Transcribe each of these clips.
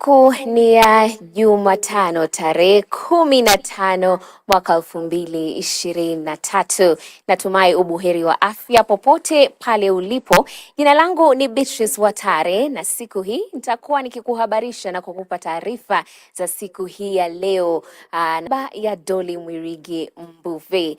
Siku ni ya Jumatano tarehe 15 mwaka 2023. Natumai ubuheri wa afya popote pale ulipo. Jina langu ni Beatrice Watare na siku hii nitakuwa nikikuhabarisha na kukupa taarifa za siku hii ya leo ya Doli Mwirigi Mbuvi.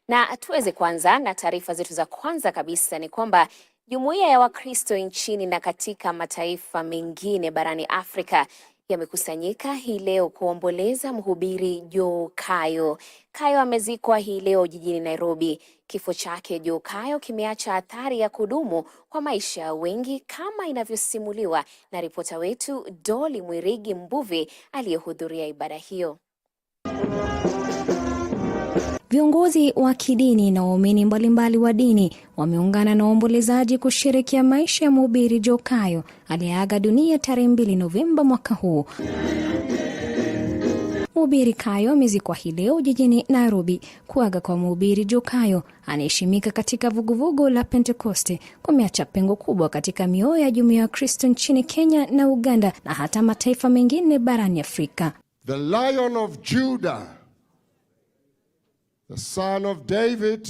Na tuweze kwanza na taarifa zetu za kwanza kabisa ni kwamba Jumuiya ya Wakristo nchini na katika mataifa mengine barani Afrika yamekusanyika hii leo kuomboleza mhubiri Joe Kayo. Kayo amezikwa hii leo jijini Nairobi. Kifo chake Joe Kayo kimeacha athari ya kudumu kwa maisha ya wengi kama inavyosimuliwa na ripota wetu Doli Mwirigi Mbuvi aliyehudhuria ibada hiyo. Viongozi wa kidini na waumini mbalimbali wa dini wameungana na waombolezaji kusherehekea maisha ya mhubiri Joe Kayo aliyeaga dunia tarehe 2 Novemba mwaka huu. Mhubiri Kayo amezikwa hii leo jijini Nairobi. Kuaga kwa mhubiri Joe Kayo anaheshimika katika vuguvugu la Pentekoste kumeacha pengo kubwa katika mioyo ya jumuiya ya Kristo nchini Kenya na Uganda na hata mataifa mengine barani Afrika. The Lion of Judah, the Son of David,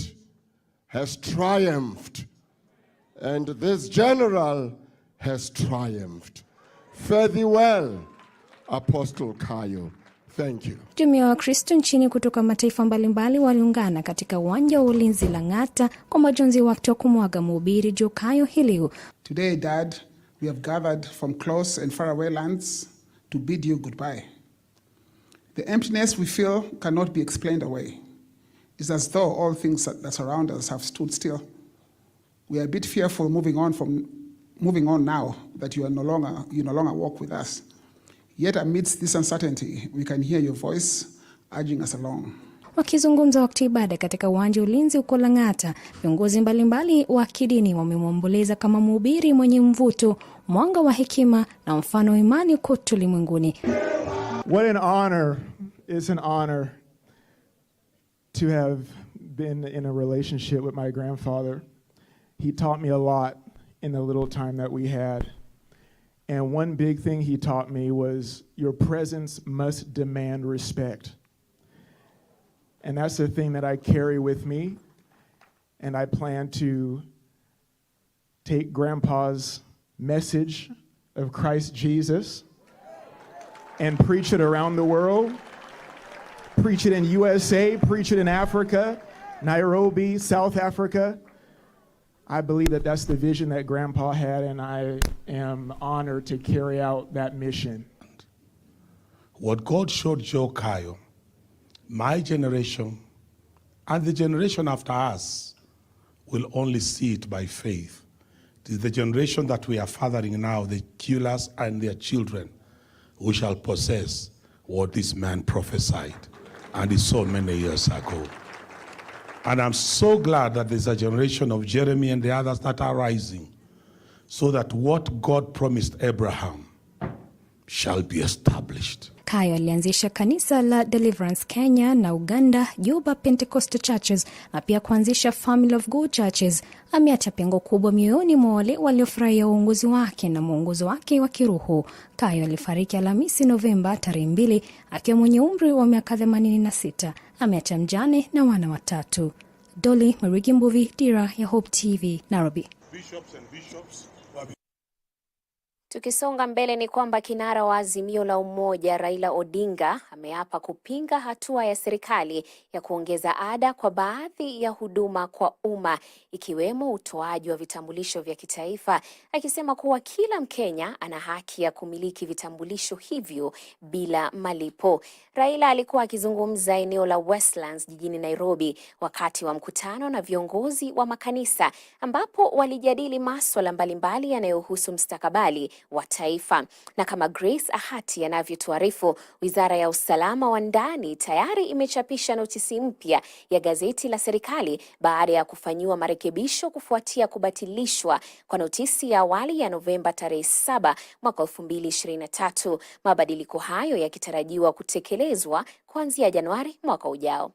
has triumphed, and this general has triumphed. Fare thee well, Apostle Kayo. Thank you. Jumuiya wa Kristo nchini kutoka mataifa mbalimbali waliungana katika uwanja wa ulinzi Lang'ata kwa majonzi wakati wa kumwaga mhubiri Joe Kayo hii leo. Today, Dad, we have gathered from close and far away lands to bid you goodbye. The emptiness we feel cannot be explained away. It's as though all things that surround us have stood still. We are a bit fearful moving on now that you no longer walk with us. Yet amidst this uncertainty, we can hear your voice urging us along. Wakizungumza wakati ibada katika uwanja ulinzi uko Lang'ata, viongozi mbalimbali wa kidini wamemwomboleza kama mhubiri mwenye mvuto, mwanga wa hekima na mfano wa imani kote ulimwenguni. What an honor, it's an honor to have been in a relationship with my grandfather. He taught me a lot in the little time that we had. And one big thing he taught me was your presence must demand respect. And that's the thing that I carry with me. And I plan to take Grandpa's message of Christ Jesus and preach it around the world. Preach it in USA, preach it in Africa, Nairobi, South Africa. I believe that that's the vision that Grandpa had, and I am honored to carry out that mission. What God showed Joe Kayo, my generation, and the generation after us will only see it by faith. It is the generation that we are fathering now, the killers and their children, who shall possess what this man prophesied. And it's so many years ago. And I'm so glad that there's a generation of Jeremy and the others that are rising, so that what God promised Abraham shall be established. Kayo alianzisha kanisa la Deliverance Kenya na Uganda, Juba Pentecostal Churches, na pia kuanzisha Family of God Churches. Ameacha pengo kubwa mioyoni mwa wale waliofurahia uongozi wake na mwongozo wake wa kiroho. Kayo alifariki Alhamisi Novemba tarehe 2 akiwa mwenye umri wa miaka 86. Ameacha mjane na wana watatu. Dolly Marigi Mbuvi, Dira ya Hope TV, Nairobi. Tukisonga mbele ni kwamba kinara wa Azimio la Umoja Raila Odinga ameapa kupinga hatua ya serikali ya kuongeza ada kwa baadhi ya huduma kwa umma ikiwemo utoaji wa vitambulisho vya kitaifa, akisema kuwa kila Mkenya ana haki ya kumiliki vitambulisho hivyo bila malipo. Raila alikuwa akizungumza eneo la Westlands jijini Nairobi wakati wa mkutano na viongozi wa makanisa ambapo walijadili masuala mbalimbali yanayohusu mustakabali wa taifa. Na kama Grace Ahati anavyotuarifu, Wizara ya Usalama wa Ndani tayari imechapisha notisi mpya ya gazeti la serikali baada ya kufanyiwa marekebisho kufuatia kubatilishwa kwa notisi ya awali ya Novemba tarehe 7 mwaka 2023. Mabadiliko hayo yakitarajiwa kutekelezwa kuanzia Januari mwaka ujao.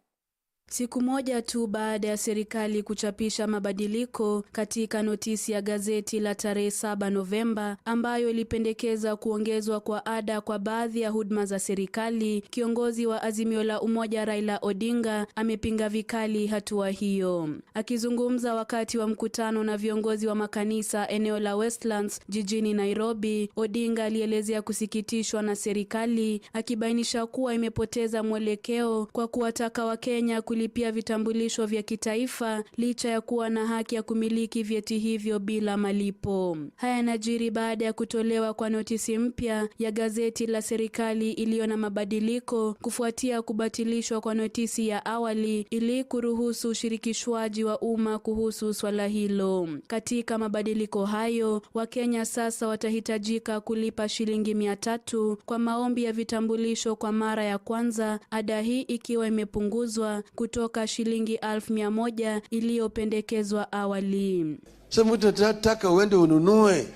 Siku moja tu baada ya serikali kuchapisha mabadiliko katika notisi ya gazeti la tarehe 7 Novemba ambayo ilipendekeza kuongezwa kwa ada kwa baadhi ya huduma za serikali, kiongozi wa Azimio la Umoja Raila Odinga amepinga vikali hatua hiyo. Akizungumza wakati wa mkutano na viongozi wa makanisa eneo la Westlands jijini Nairobi, Odinga alielezea kusikitishwa na serikali, akibainisha kuwa imepoteza mwelekeo kwa kuwataka Wakenya kulipia vitambulisho vya kitaifa licha ya kuwa na haki ya kumiliki vyeti hivyo bila malipo. Haya yanajiri baada ya kutolewa kwa notisi mpya ya gazeti la serikali iliyo na mabadiliko kufuatia kubatilishwa kwa notisi ya awali ili kuruhusu ushirikishwaji wa umma kuhusu swala hilo. Katika mabadiliko hayo, Wakenya sasa watahitajika kulipa shilingi 300 kwa maombi ya vitambulisho kwa mara ya kwanza, ada hii ikiwa imepunguzwa kutoka shilingi 1,100 iliyopendekezwa awali. Sasa mtu anataka uende ununue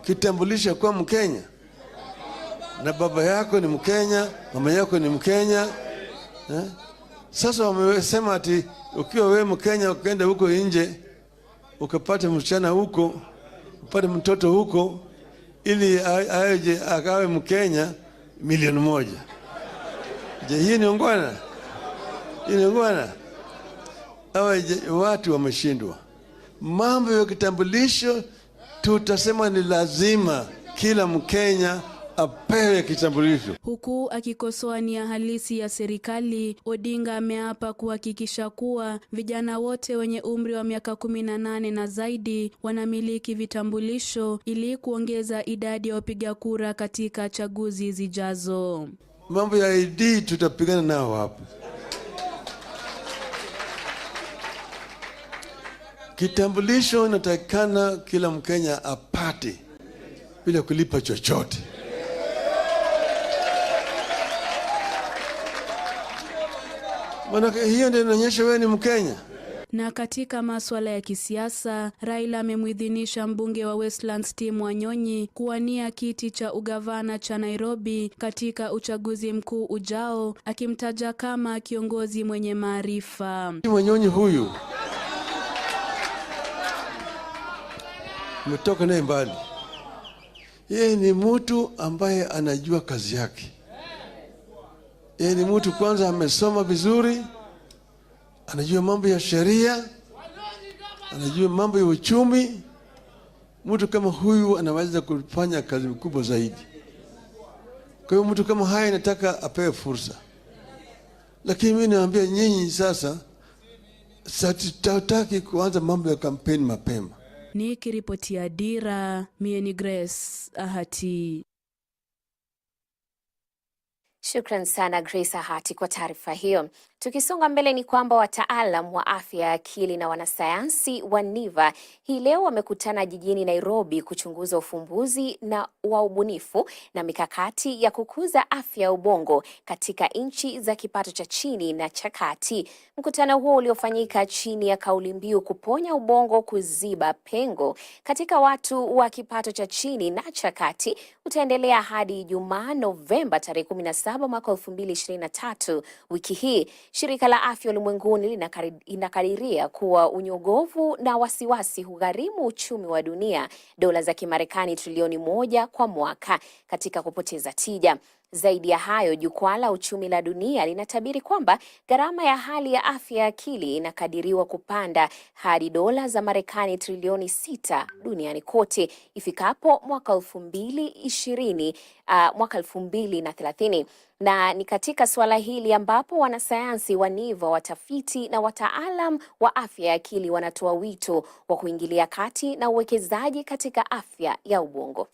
kitambulisho kwa Mkenya na baba yako ni Mkenya, mama yako ni Mkenya. Sasa wamesema ati ukiwa wewe Mkenya ukaenda huko nje ukapata msichana huko, upate mtoto huko, ili aje akawe Mkenya 1,000,000. Je, hii ni ungwana? Ungwana? Watu wameshindwa. Mambo ya kitambulisho tutasema ni lazima kila Mkenya apewe kitambulisho. Huku akikosoa nia halisi ya serikali, Odinga ameapa kuhakikisha kuwa vijana wote wenye umri wa miaka 18 na zaidi wanamiliki vitambulisho ili kuongeza idadi ya wapiga kura katika chaguzi zijazo. Mambo ya ID tutapigana nao hapo. Kitambulisho inatakikana kila Mkenya apate bila kulipa chochote. Maana hiyo ndio inaonyesha wewe ni Mkenya. Na katika masuala ya kisiasa, Raila amemuidhinisha mbunge wa Westlands Tim Wanyonyi kuwania kiti cha ugavana cha Nairobi katika uchaguzi mkuu ujao, akimtaja kama kiongozi mwenye maarifa. Wanyonyi huyu umetoka naye mbali. Yeye ni mtu ambaye anajua kazi yake. Yeye ni mtu kwanza amesoma vizuri, anajua mambo ya sheria, anajua mambo ya uchumi. Mtu kama huyu anaweza kufanya kazi kubwa zaidi. Kwa hiyo mtu kama haya nataka apewe fursa. Lakini mimi naambia nyinyi sasa, sitataki kuanza mambo ya kampeni mapema. Nikiripotia Dira, mie ni Grace Ahati. Shukran sana Grace Ahati kwa taarifa hiyo. Tukisonga mbele ni kwamba wataalam wa afya ya akili na wanasayansi wa NIVA hii leo wamekutana jijini Nairobi kuchunguza ufumbuzi na wa ubunifu na mikakati ya kukuza afya ya ubongo katika nchi za kipato cha chini na cha kati. Mkutano huo uliofanyika chini ya kauli mbiu kuponya ubongo kuziba pengo katika watu wa kipato cha chini na cha kati utaendelea hadi Ijumaa Novemba tarehe 17 mwaka 2023. Wiki hii Shirika la Afya Ulimwenguni linakadiria kuwa unyogovu na wasiwasi hugharimu uchumi wa dunia dola za Kimarekani trilioni 1 kwa mwaka katika kupoteza tija. Zaidi ya hayo, jukwaa la uchumi la dunia linatabiri kwamba gharama ya hali ya afya ya akili inakadiriwa kupanda hadi dola za Marekani trilioni 6 duniani kote ifikapo mwaka 2030. Na ni katika suala hili ambapo wanasayansi wa NIVA, watafiti na wataalam wa afya ya akili wanatoa wito wa kuingilia kati na uwekezaji katika afya ya ubongo.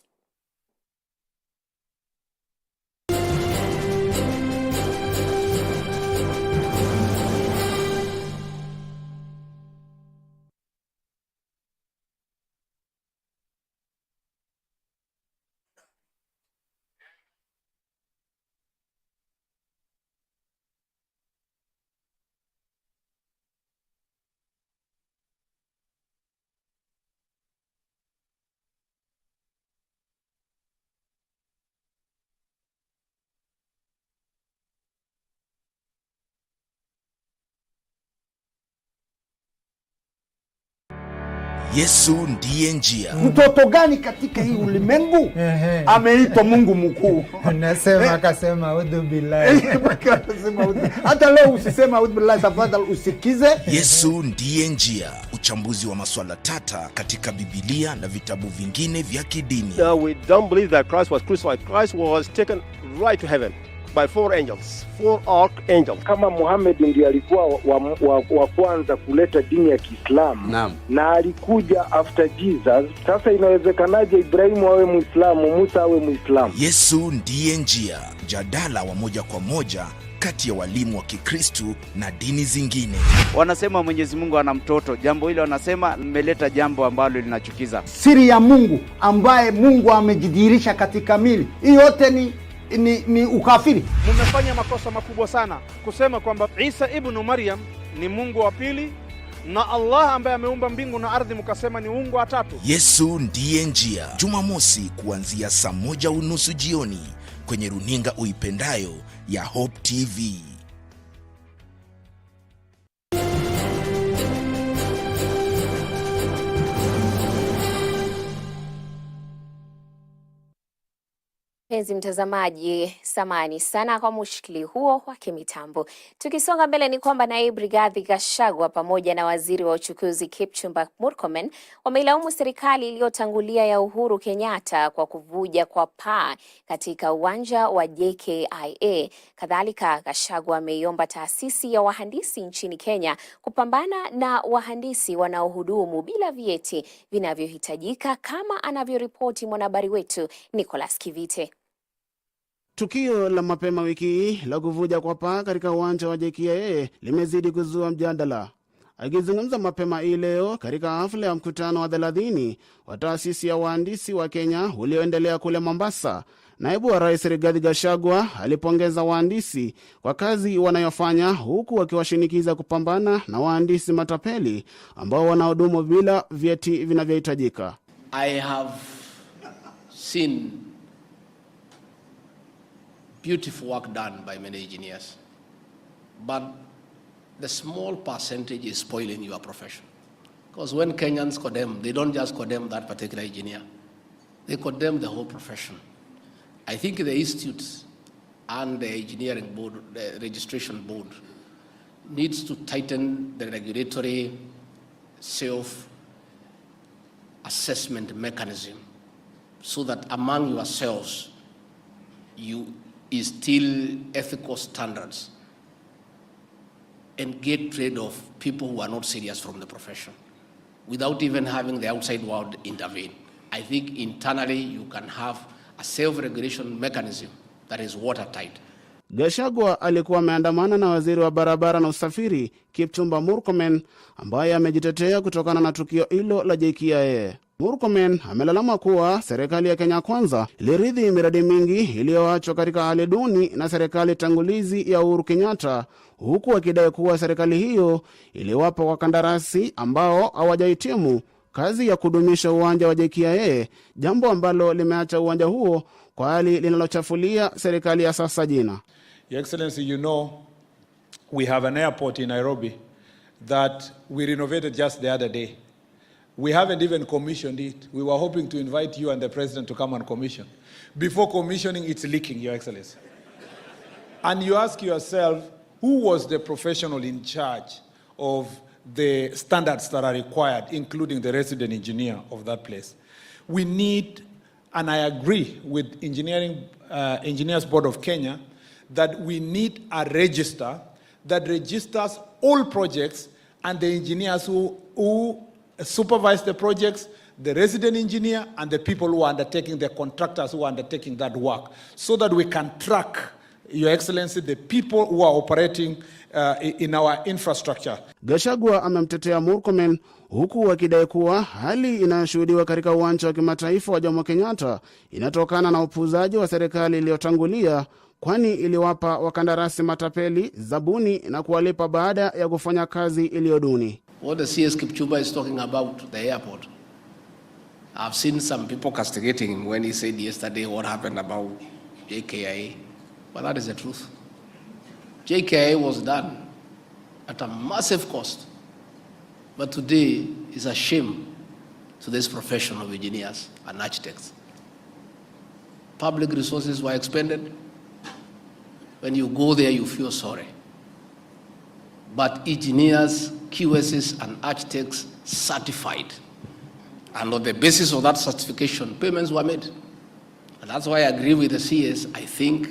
Yesu ndiye njia. Mtoto gani katika hii ulimwengu ameitwa Mungu mkuu? Nasema akasema audhu billahi. Hata leo usisema audhu billahi, tafadhali usikize. Yesu ndiye njia, uchambuzi wa masuala tata katika Biblia na vitabu vingine vya kidini. No, we don't believe that Christ was crucified. Christ was taken right to heaven by 4 angels, 4 archangels. Kama Muhammad ndiye alikuwa wa kwanza kuleta dini ya Kiislamu na alikuja after Jesus, sasa inawezekanaje Ibrahimu awe Muislamu, Musa awe Muislamu? Yesu ndiye njia, jadala wa moja kwa moja kati ya walimu wa Kikristo na dini zingine. Wanasema Mwenyezi Mungu ana mtoto. Jambo hilo wanasema mmeleta jambo ambalo linachukiza. Siri ya Mungu ambaye Mungu amejidhihirisha katika mili. Hii yote ni ukafiri. Mmefanya makosa makubwa sana kusema kwamba Isa ibn Maryam ni Mungu wa pili na Allah ambaye ameumba mbingu na ardhi mkasema ni Mungu wa tatu. Yesu ndiye njia, Jumamosi kuanzia saa 1:30 jioni kwenye runinga uipendayo ya Hope TV. Mpenzi mtazamaji, samani sana kwa mushkili huo wa kimitambo. Tukisonga mbele ni kwamba naibu Rigathi Gachagua pamoja na waziri wa uchukuzi Kipchumba Murkomen wameilaumu serikali iliyotangulia ya Uhuru Kenyatta kwa kuvuja kwa paa katika uwanja wa JKIA. Kadhalika, Gachagua ameiomba taasisi ya wahandisi nchini Kenya kupambana na wahandisi wanaohudumu bila vyeti vinavyohitajika kama anavyoripoti mwanahabari wetu Nicholas Kivite. Tukio la mapema wiki hii la kuvuja kwa paa katika uwanja wa JKIA limezidi kuzua mjadala. Akizungumza mapema hii leo katika hafla ya mkutano wa 30 wa taasisi ya wahandisi wa Kenya ulioendelea kule Mombasa, naibu wa rais Rigathi Gachagua alipongeza wahandisi kwa kazi wanayofanya, huku wakiwashinikiza kupambana na wahandisi matapeli ambao wanahudumu bila vyeti vinavyohitajika. I have seen beautiful work done by many engineers, but the small percentage is spoiling your profession. Because when Kenyans condemn, they don't just condemn that particular engineer, they condemn the whole profession. I think the institutes and the engineering board, the registration board, needs to tighten the regulatory self-assessment mechanism so that among yourselves you instill ethical standards and get rid of people who are not serious from the profession without even having the outside world intervene. I think internally you can have a self-regulation mechanism that is watertight. Gachagua alikuwa ameandamana na waziri wa barabara na usafiri Kipchumba Murkomen, ambaye amejitetea kutokana na tukio hilo la JKIA. Murkomen amelalama kuwa serikali ya Kenya Kwanza iliridhi miradi mingi iliyoachwa katika hali duni na serikali tangulizi ya Uhuru Kenyatta, huku akidai kuwa serikali hiyo iliwapa wakandarasi ambao hawajahitimu kazi ya kudumisha uwanja wa JKIA, jambo ambalo limeacha uwanja huo kwa hali linalochafulia serikali ya sasa jina. Your Excellency, you know, we have an airport in Nairobi that we renovated just the other day. We haven't even commissioned it. We were hoping to invite you and the President to come and commission. Before commissioning, it's leaking, Your Excellency. And you ask yourself, who was the professional in charge of the standards that are required, including the resident engineer of that place? We need, and I agree with Engineers Board of Kenya, that we need a register that registers all projects and the engineers who supervise the projects, the resident engineer, and the people who are undertaking, the contractors who are undertaking that work, so that we can track, Your Excellency, the people who are operating in our infrastructure. Gachagua amemtetea Murkomen huku akidai kuwa hali inayoshuhudiwa katika uwanja wa kimataifa wa Jomo Kenyatta inatokana na upuuzaji wa serikali iliyotangulia, kwani iliwapa wakandarasi matapeli zabuni na kuwalipa baada ya kufanya kazi iliyoduni. What the CS Kipchumba is talking about, the airport, I've seen some people castigating him when he said yesterday what happened about JKIA. But that is the truth. JKIA was done at a massive cost. But today is a shame to this profession of engineers and architects. Public resources were expended. When you go there, you feel sorry. But engineers, QSs, and architects certified. And on the basis of that certification, payments were made. And that's why I agree with the CS. I think,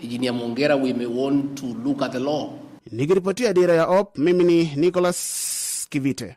Engineer Mongera, we may want to look at the law. Nikiripotia Dira ya OP, mimi ni Nicholas Kivite.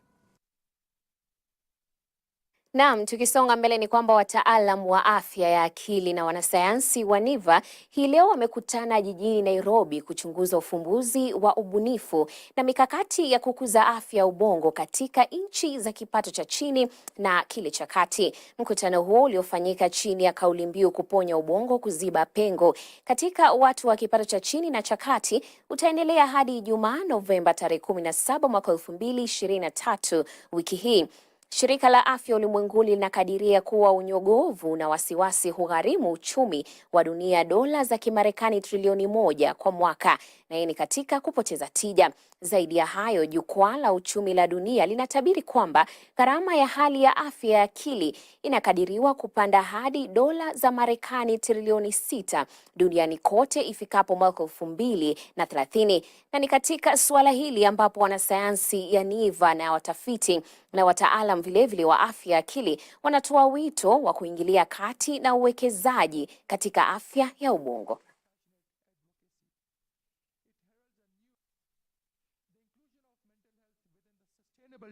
Naam, tukisonga mbele ni kwamba wataalam wa afya ya akili na wanasayansi wa NIVA hii leo wamekutana jijini Nairobi kuchunguza ufumbuzi wa ubunifu na mikakati ya kukuza afya ya ubongo katika nchi za kipato cha chini na kile cha kati. Mkutano huo uliofanyika chini ya kauli mbiu kuponya ubongo kuziba pengo katika watu wa kipato cha chini na cha kati utaendelea hadi Ijumaa Novemba tarehe 17 mwaka 2023 wiki hii. Shirika la Afya Ulimwenguni linakadiria kuwa unyogovu na wasiwasi hugharimu uchumi wa dunia dola za Kimarekani trilioni 1 kwa mwaka, na hii ni katika kupoteza tija. Zaidi ya hayo, jukwaa la uchumi la dunia linatabiri kwamba gharama ya hali ya afya ya akili inakadiriwa kupanda hadi dola za Marekani trilioni 6 duniani kote ifikapo mwaka 2030. Na ni katika suala hili ambapo wanasayansi ya NIVA na watafiti na wataalam vilevile wa afya ya akili wanatoa wito wa kuingilia kati na uwekezaji katika afya ya ubongo.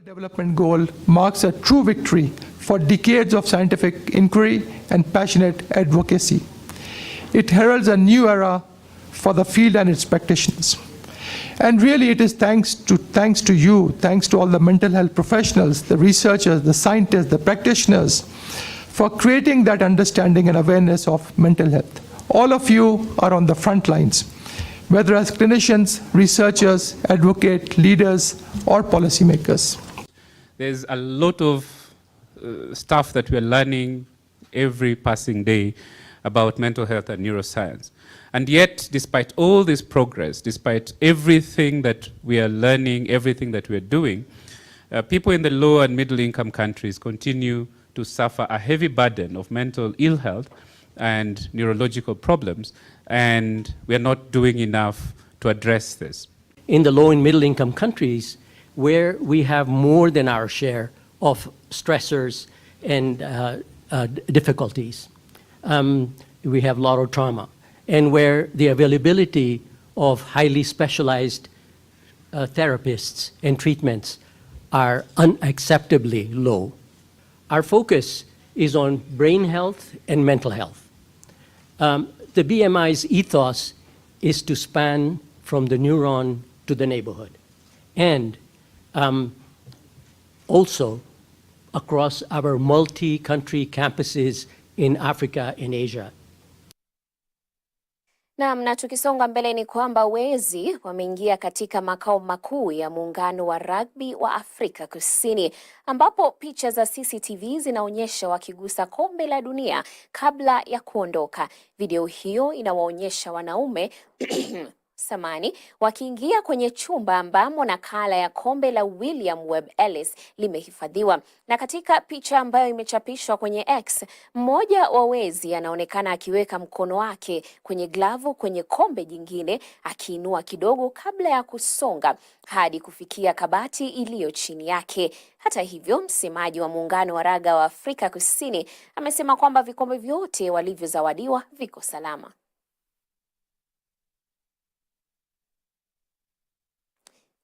Development goal marks a true victory for decades of scientific inquiry and passionate advocacy. It heralds a new era for the field and its practitioners. And really it is thanks to you, thanks to all the mental health professionals, the researchers, the scientists, the practitioners, for creating that understanding and awareness of mental health. All of you are on the front lines, whether as clinicians, researchers, advocates, leaders, or policymakers. There's a lot of stuff that we're learning every passing day about mental health and neuroscience. And yet, despite all this progress, despite everything that we are learning, everything that we're doing, people in the low and middle income countries continue to suffer a heavy burden of mental ill health and neurological problems, and we're not doing enough to address this. In the low and middle income countries, where we have more than our share of stressors and difficulties, we have a lot of trauma, and where the availability of highly specialized therapists and treatments are unacceptably low. Our focus is on brain health and mental health. The BMI's ethos is to span from the neuron to the neighborhood. And also across our multi-country campuses in Africa and Asia. Na tukisonga mbele ni kwamba wezi wameingia katika makao makuu ya muungano wa rugby wa Afrika Kusini, ambapo picha za CCTV zinaonyesha wakigusa kombe la dunia kabla ya kuondoka. Video hiyo inawaonyesha wanaume wakiingia kwenye chumba ambamo nakala ya kombe la William Webb Ellis limehifadhiwa. Na katika picha ambayo imechapishwa kwenye X, mmoja wa wezi anaonekana akiweka mkono wake kwenye glavu kwenye kombe jingine, akiinua kidogo kabla ya kusonga hadi kufikia kabati iliyo chini yake. Hata hivyo, msemaji wa muungano wa raga wa Afrika Kusini amesema kwamba vikombe vyote walivyozawadiwa viko salama.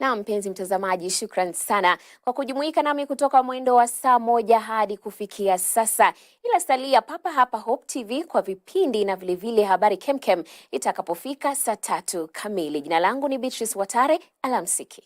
Na mpenzi mtazamaji, shukran sana kwa kujumuika nami kutoka mwendo wa saa 1 hadi kufikia sasa. Ila salia papa hapa Hope TV kwa vipindi na vilevile habari kemkem itakapofika saa 3 kamili. Jina langu ni Beatrice Watare, alamsiki.